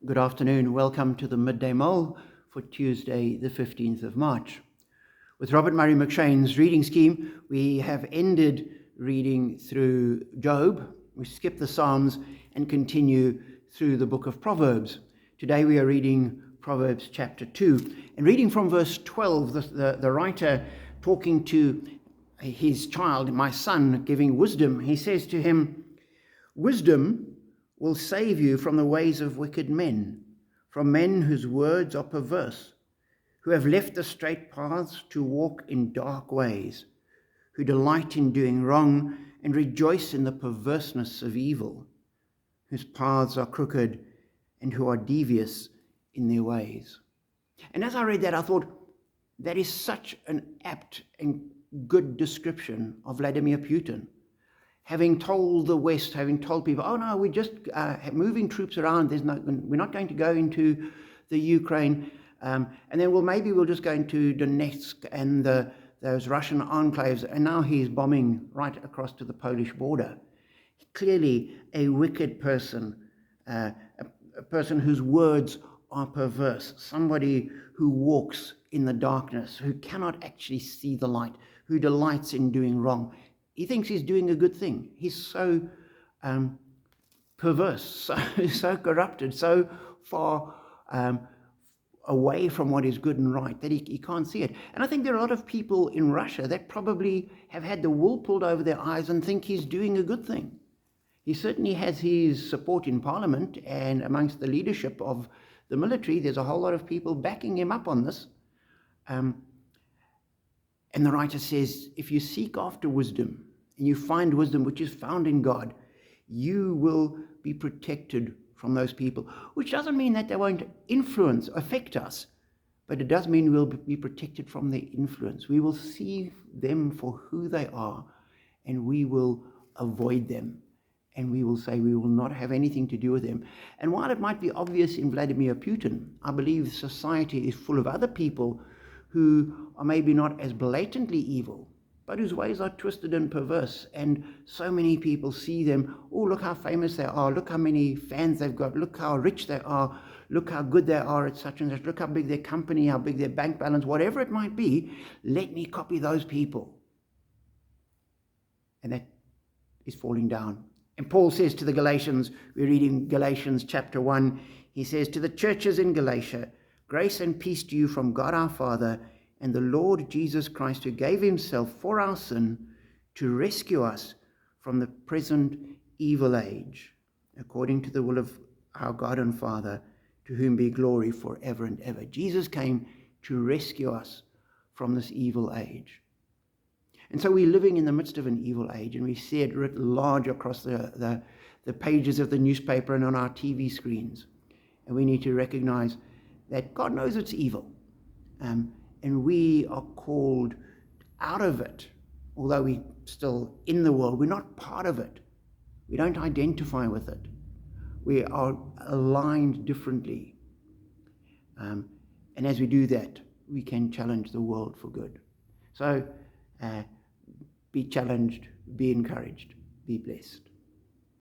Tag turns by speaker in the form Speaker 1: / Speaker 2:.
Speaker 1: Good afternoon. Welcome to the Midday Mull for Tuesday, the 15th of March. With Robert Murray McShane's reading scheme, we have ended reading through Job. We skip the Psalms and continue through the book of Proverbs. Today we are reading Proverbs chapter 2. And reading from verse 12, the writer talking to his child, my son, giving wisdom, he says to him, "Wisdom will save you from the ways of wicked men, from men whose words are perverse, who have left the straight paths to walk in dark ways, who delight in doing wrong and rejoice in the perverseness of evil, whose paths are crooked and who are devious in their ways." And as I read that, I thought, that is such an apt and good description of Vladimir Putin. Having told the West, having told people, oh no, we're just moving troops around, we're not going to go into the Ukraine, and then maybe we'll just go into Donetsk and those Russian enclaves, and now he's bombing right across to the Polish border. Clearly a wicked person, a person whose words are perverse, somebody who walks in the darkness, who cannot actually see the light, who delights in doing wrong. He thinks he's doing a good thing. He's so perverse, so corrupted, so far away from what is good and right that he can't see it. And I think there are a lot of people in Russia that probably have had the wool pulled over their eyes and think he's doing a good thing. He certainly has his support in Parliament and amongst the leadership of the military. There's a whole lot of people backing him up on this. And the writer says, if you seek after wisdom, and you find wisdom which is found in God, you will be protected from those people. Which doesn't mean that they won't affect us, but it does mean we'll be protected from their influence. We will see them for who they are, and we will avoid them. And we will say we will not have anything to do with them. And while it might be obvious in Vladimir Putin, I believe society is full of other people who are maybe not as blatantly evil, but whose ways are twisted and perverse. And so many people see them, oh, look how famous they are, look how many fans they've got, look how rich they are, look how good they are at such and such, look how big their company, how big their bank balance, whatever it might be, let me copy those people. And that is falling down. And Paul says to the Galatians, we're reading Galatians chapter 1, he says, to the churches in Galatia, grace and peace to you from God our Father and the Lord Jesus Christ, who gave himself for our sin to rescue us from the present evil age, according to the will of our God and Father, to whom be glory forever and ever. Jesus came to rescue us from this evil age. And so we're living in the midst of an evil age, and we see it writ large across the pages of the newspaper and on our TV screens. And we need to recognize that God knows it's evil. And we are called out of it. Although we're still in the world, we're not part of it. We don't identify with it. We are aligned differently. And as we do that, we can challenge the world for good. So be challenged, be encouraged, be blessed.